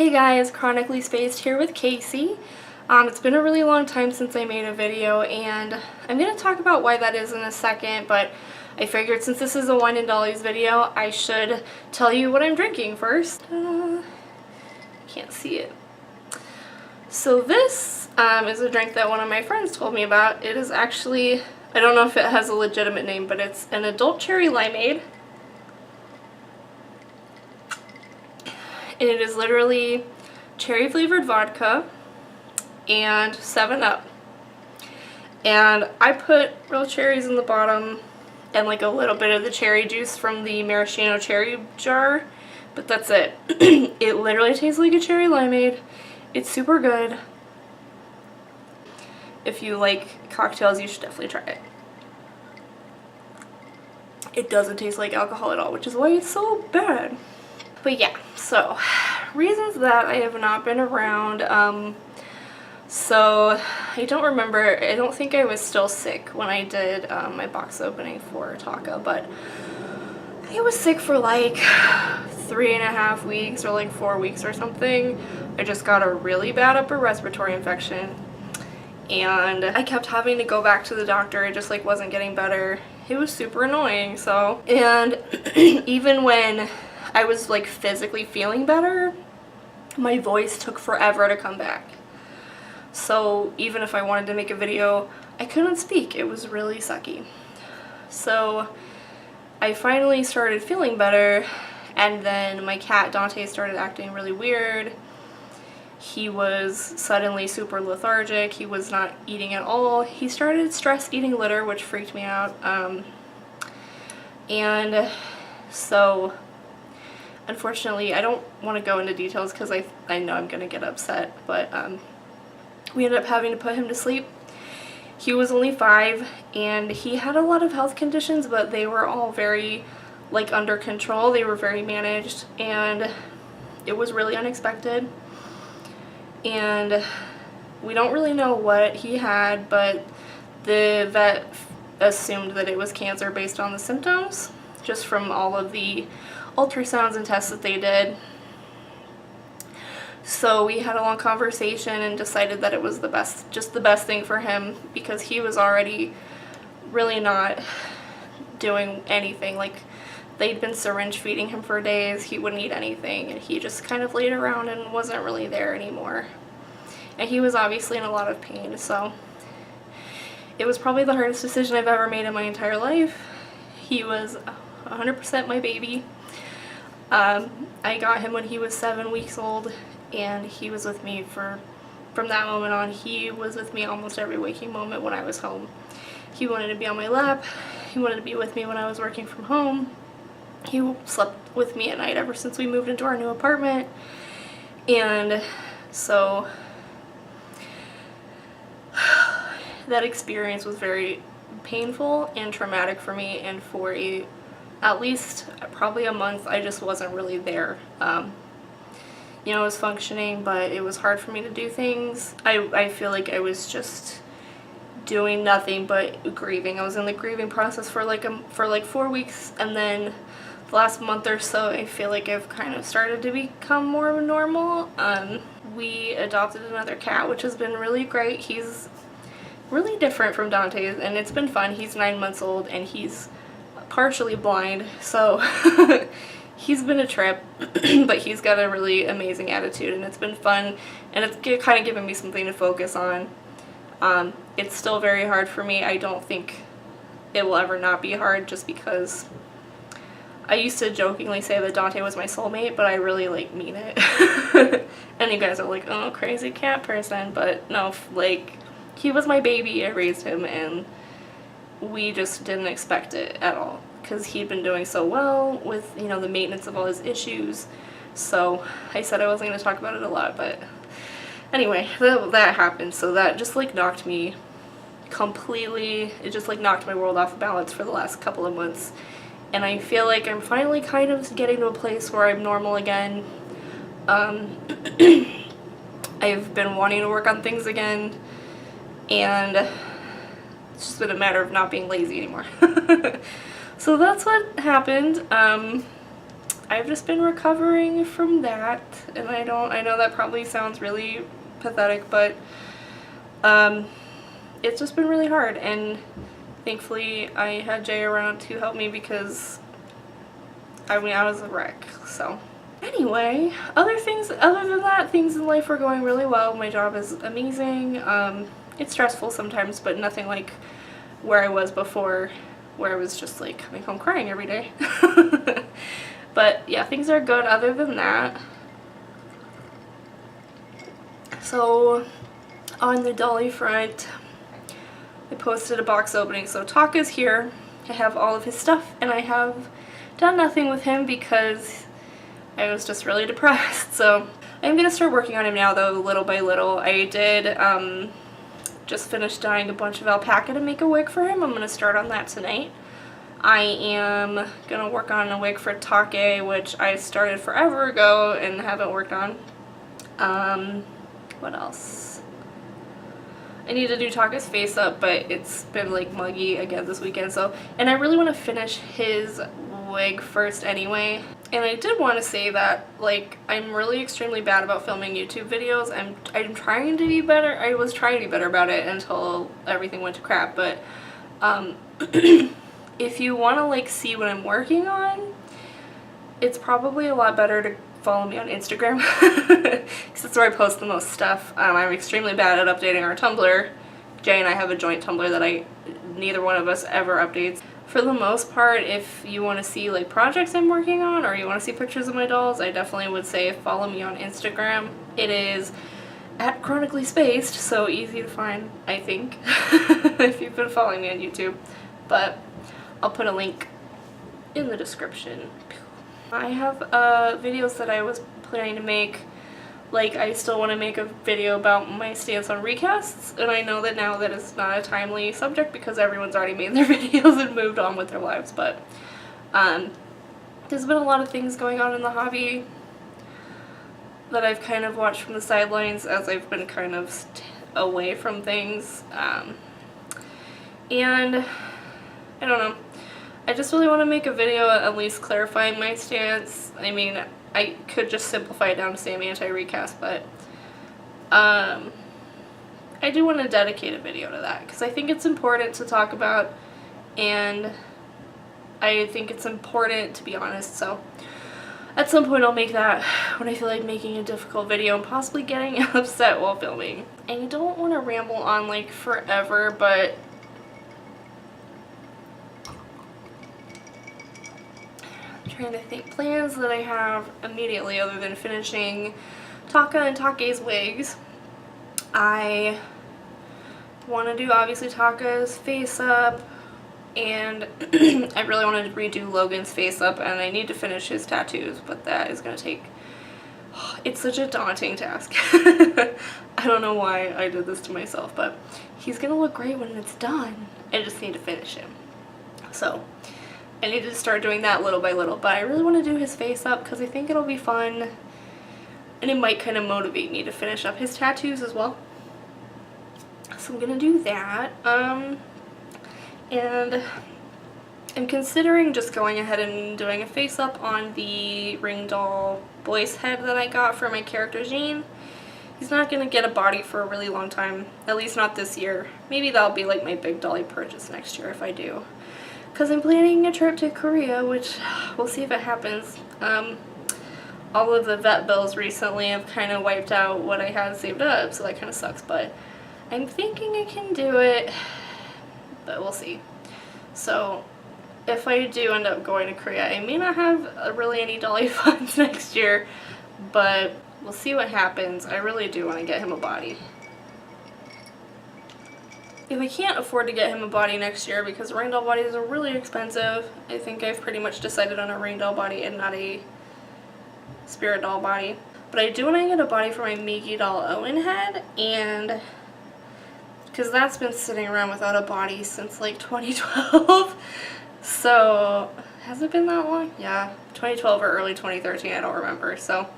Hey guys, Chronically Spaced here with Casey. It's been a really long time since I made a video, and I'm going to talk about why that is in a second, but I figured since this is a wine and dollies video, I should tell you what I'm drinking first. Can't see it. So this is a drink that one of my friends told me about. It is actually, I don't know if it has a legitimate name, but it's an adult cherry limeade. And it is literally cherry flavored vodka and 7-Up. And I put real cherries in the bottom and like a little bit of the cherry juice from the maraschino cherry jar, but that's it. It literally tastes like a cherry limeade. It's super good. If you like cocktails, you should definitely try it. It doesn't taste like alcohol at all, which is why it's so bad. But yeah, so reasons that I have not been around. So I don't remember, I don't think I was still sick when I did my box opening for Taco, but I was sick for like 3.5 weeks or like 4 weeks or something. I just got a really bad upper respiratory infection and I kept having to go back to the doctor. It just like wasn't getting better. It was super annoying. So, and even when I was like physically feeling better, my voice took forever to come back. So even if I wanted to make a video, I couldn't speak. It was really sucky. So I finally started feeling better, and then my cat Dante started acting really weird. He was suddenly super lethargic. He was not eating at all. He started stress eating litter, which freaked me out. And so unfortunately, I don't want to go into details because I know I'm going to get upset, but we ended up having to put him to sleep. He was only 5 and he had a lot of health conditions, but they were all very like under control. They were very managed, and it was really unexpected. And we don't really know what he had, but the vet assumed that it was cancer based on the symptoms, just from all of the ultrasounds and tests that they did. So we had a long conversation and decided that it was the best thing for him, because he was already really not doing anything. Like, they'd been syringe feeding him for days. He wouldn't eat anything, and he just kind of laid around and wasn't really there anymore. And he was obviously in a lot of pain, so it was probably the hardest decision I've ever made in my entire life. He was 100% my baby. I got him when he was 7 weeks old, and he was with me from that moment on. He was with me almost every waking moment when I was home. He wanted to be on my lap. He wanted to be with me when I was working from home. He slept with me at night ever since we moved into our new apartment. And so that experience was very painful and traumatic for me, and for at least probably a month I just wasn't really there. You know, I was functioning, but it was hard for me to do things. I feel like I was just doing nothing but grieving. I was in the grieving process for like 4 weeks, and then the last month or so I feel like I've kind of started to become more normal. We adopted another cat, which has been really great. He's really different from Dante's, and it's been fun. He's 9 months old and he's partially blind, so he's been a trip, but he's got a really amazing attitude, and it's been fun, and it's kind of given me something to focus on. It's still very hard for me. I don't think it will ever not be hard, just because I used to jokingly say that Dante was my soulmate, but I really like mean it. And you guys are like, oh, crazy cat person, but no, like, he was my baby. I raised him, and we just didn't expect it at all, because he'd been doing so well with, you know, the maintenance of all his issues. So I said I wasn't going to talk about it a lot, but anyway, that happened. So that just like knocked me completely, it just like knocked my world off balance for the last couple of months. And I feel like I'm finally kind of getting to a place where I'm normal again. I've been wanting to work on things again, and it's just been a matter of not being lazy anymore. So that's what happened. I've just been recovering from that, and I know that probably sounds really pathetic, but it's just been really hard, and thankfully I had Jay around to help me because I was a wreck. So anyway, other than that, things in life are going really well. My job is amazing. It's stressful sometimes, but nothing like where I was before, where I was just like coming home crying every day. But yeah, things are good other than that. So on the Dolly front, I posted a box opening. So Taka's here. I have all of his stuff, and I have done nothing with him because I was just really depressed. So I'm gonna start working on him now, though, little by little. I did just finish dyeing a bunch of alpaca to make a wig for him. I'm gonna start on that tonight. I am gonna work on a wig for Take, which I started forever ago and haven't worked on. What else? I need to do Taka's face up, but it's been like muggy again this weekend, so, and I really want to finish his wig first anyway. And I did want to say that, like, I'm really extremely bad about filming YouTube videos. I'm trying to be better. I was trying to be better about it until everything went to crap, but if you want to like see what I'm working on, it's probably a lot better to follow me on Instagram because that's where I post the most stuff. I'm extremely bad at updating our Tumblr. Jay and I have a joint Tumblr that neither one of us ever updates. For the most part, if you want to see like projects I'm working on or you want to see pictures of my dolls, I definitely would say follow me on Instagram. It is at Chronically Spaced, so easy to find, I think, if you've been following me on YouTube. But I'll put a link in the description. I have videos that I was planning to make. Like, I still want to make a video about my stance on recasts, and I know that now that it's not a timely subject because everyone's already made their videos and moved on with their lives, but there's been a lot of things going on in the hobby that I've kind of watched from the sidelines as I've been kind of away from things, and I don't know. I just really want to make a video at least clarifying my stance. I mean, I could just simplify it down to say I'm anti-recast, but I do want to dedicate a video to that because I think it's important to talk about, and I think it's important to be honest. So at some point I'll make that when I feel like making a difficult video and possibly getting upset while filming. And you don't want to ramble on like forever, but trying to think plans that I have immediately other than finishing Taka and Take's wigs. I want to do obviously Taka's face up, and I really want to redo Logan's face up, and I need to finish his tattoos, but that is going to take, it's such a daunting task. I don't know why I did this to myself, but he's going to look great when it's done. I just need to finish him. So I need to start doing that little by little, but I really want to do his face up because I think it'll be fun, and it might kind of motivate me to finish up his tattoos as well. So I'm gonna do that, and I'm considering just going ahead and doing a face up on the ring doll boy's head that I got for my character Jean. He's not gonna get a body for a really long time, at least not this year. Maybe that'll be like my big dolly purchase next year if I do. Because I'm planning a trip to Korea, which we'll see if it happens. All of the vet bills recently have kind of wiped out what I had saved up, so that kind of sucks, but I'm thinking I can do it, but we'll see. So if I do end up going to Korea, I may not have really any dolly funds next year, but we'll see what happens. I really do want to get him a body. If I can't afford to get him a body next year because ring doll bodies are really expensive, I think I've pretty much decided on a ring doll body and not a spirit doll body. But I do want to get a body for my Mickey doll Owen head, and because that's been sitting around without a body since like 2012. So has it been that long? Yeah, 2012 or early 2013, I don't remember. So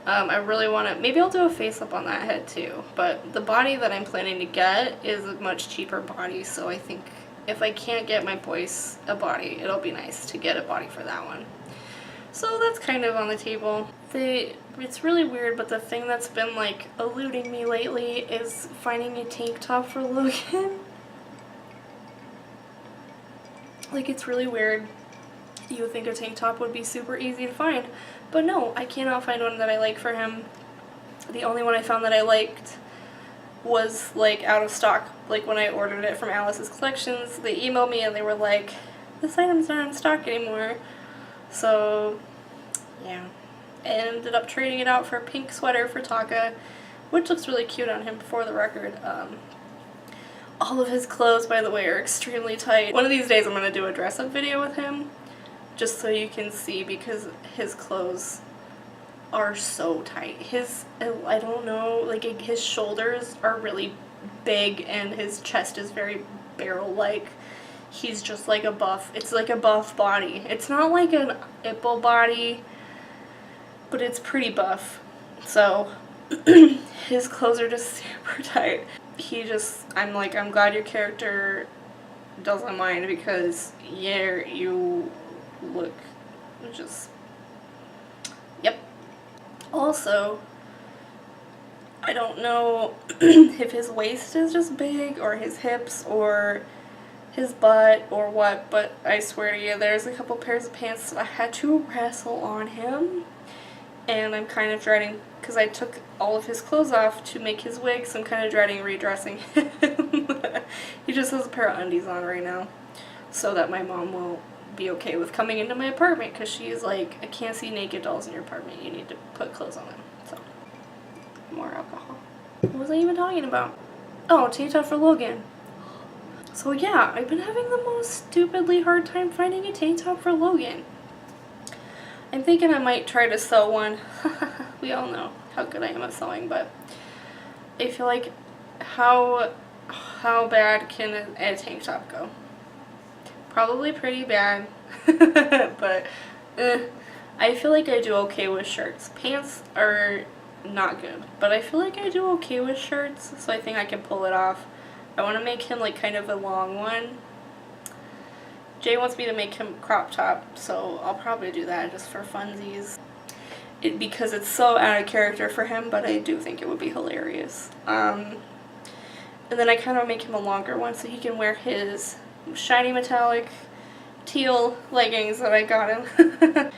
I really want to, maybe I'll do a face up on that head too, but the body that I'm planning to get is a much cheaper body, so I think if I can't get my boys a body, it'll be nice to get a body for that one. So that's kind of on the table. It's really weird, but the thing that's been like eluding me lately is finding a tank top for Logan. Like, it's really weird. You would think a tank top would be super easy to find, but no, I cannot find one that I like for him. The only one I found that I liked was like out of stock. Like when I ordered it from Alice's Collections, they emailed me and they were like, this item's not in stock anymore. So yeah, I ended up trading it out for a pink sweater for Taka, which looks really cute on him, for the record. All of his clothes, by the way, are extremely tight. One of these days I'm going to do a dress-up video with him, just so you can see, because his clothes are so tight. I don't know, like his shoulders are really big and his chest is very barrel-like. He's just like a buff. It's like a buff body. It's not like an Ipple body, but it's pretty buff. So his clothes are just super tight. I'm like, I'm glad your character doesn't mind, because yeah, you look just, yep. Also, I don't know if his waist is just big, or his hips, or his butt, or what, but I swear to you, there's a couple pairs of pants that I had to wrestle on him, and I'm kind of dreading, because I took all of his clothes off to make his wig, so I'm kind of dreading redressing him. He just has a pair of undies on right now, so that my mom will be okay with coming into my apartment, because she's like, I can't see naked dolls in your apartment, you need to put clothes on them. So, more alcohol. What was I even talking about? Oh, tank top for Logan. So yeah, I've been having the most stupidly hard time finding a tank top for Logan. I'm thinking I might try to sew one. We all know how good I am at sewing, but I feel like how bad can a tank top go? Probably pretty bad, but I feel like I do okay with shirts. Pants are not good, but I feel like I do okay with shirts, so I think I can pull it off. I want to make him like kind of a long one. Jay wants me to make him crop top, so I'll probably do that just for funsies. Because it's so out of character for him, but I do think it would be hilarious. And then I kind of make him a longer one so he can wear his shiny metallic teal leggings that I got him.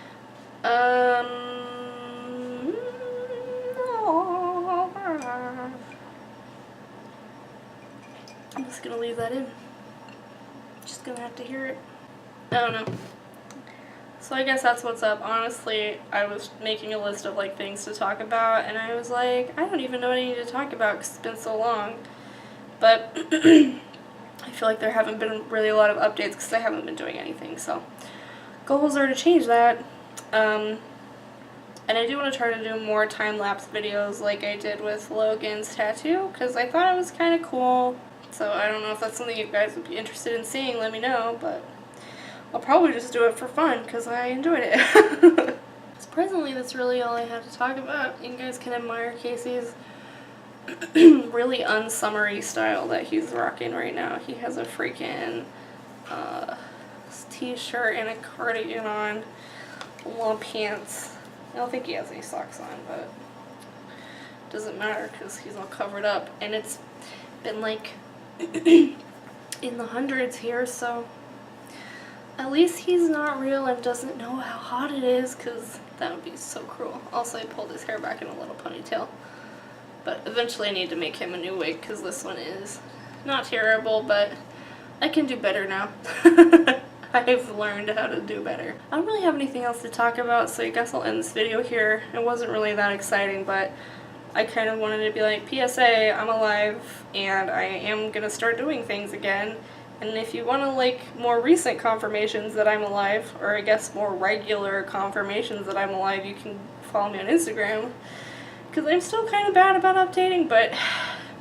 I'm just gonna leave that in. Just gonna have to hear it. I don't know. So I guess that's what's up. Honestly, I was making a list of like things to talk about, and I was like, I don't even know what I need to talk about because it's been so long. But I feel like there haven't been really a lot of updates because I haven't been doing anything. So goals are to change that. And I do want to try to do more time-lapse videos like I did with Logan's tattoo, because I thought it was kind of cool. So I don't know if that's something you guys would be interested in seeing, let me know, but I'll probably just do it for fun because I enjoyed it. Surprisingly, that's really all I had to talk about. You guys can admire Casey's really unsummery style that he's rocking right now. He has a freaking t-shirt and a cardigan on, long pants. I don't think he has any socks on, but it doesn't matter because he's all covered up, and it's been like in the hundreds here, so at least he's not real and doesn't know how hot it is, because that would be so cruel. Also, I pulled his hair back in a little ponytail, but eventually I need to make him a new wig because this one is not terrible, but I can do better now. I've learned how to do better. I don't really have anything else to talk about, so I guess I'll end this video here. It wasn't really that exciting, but I kind of wanted to be like, PSA, I'm alive, and I am going to start doing things again. And if you want to like more recent confirmations that I'm alive, or I guess more regular confirmations that I'm alive, you can follow me on Instagram. Because I'm still kind of bad about updating, but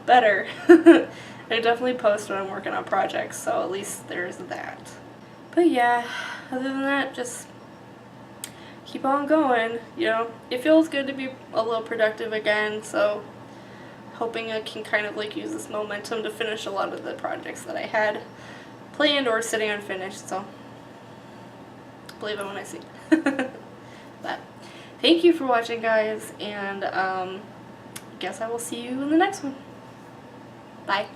better. I definitely post when I'm working on projects, so at least there's that. But yeah, other than that, just keep on going, you know. It feels good to be a little productive again, so hoping I can kind of like use this momentum to finish a lot of the projects that I had planned or sitting unfinished, so believe it when I see it. thank you for watching, guys, and guess I will see you in the next one. Bye.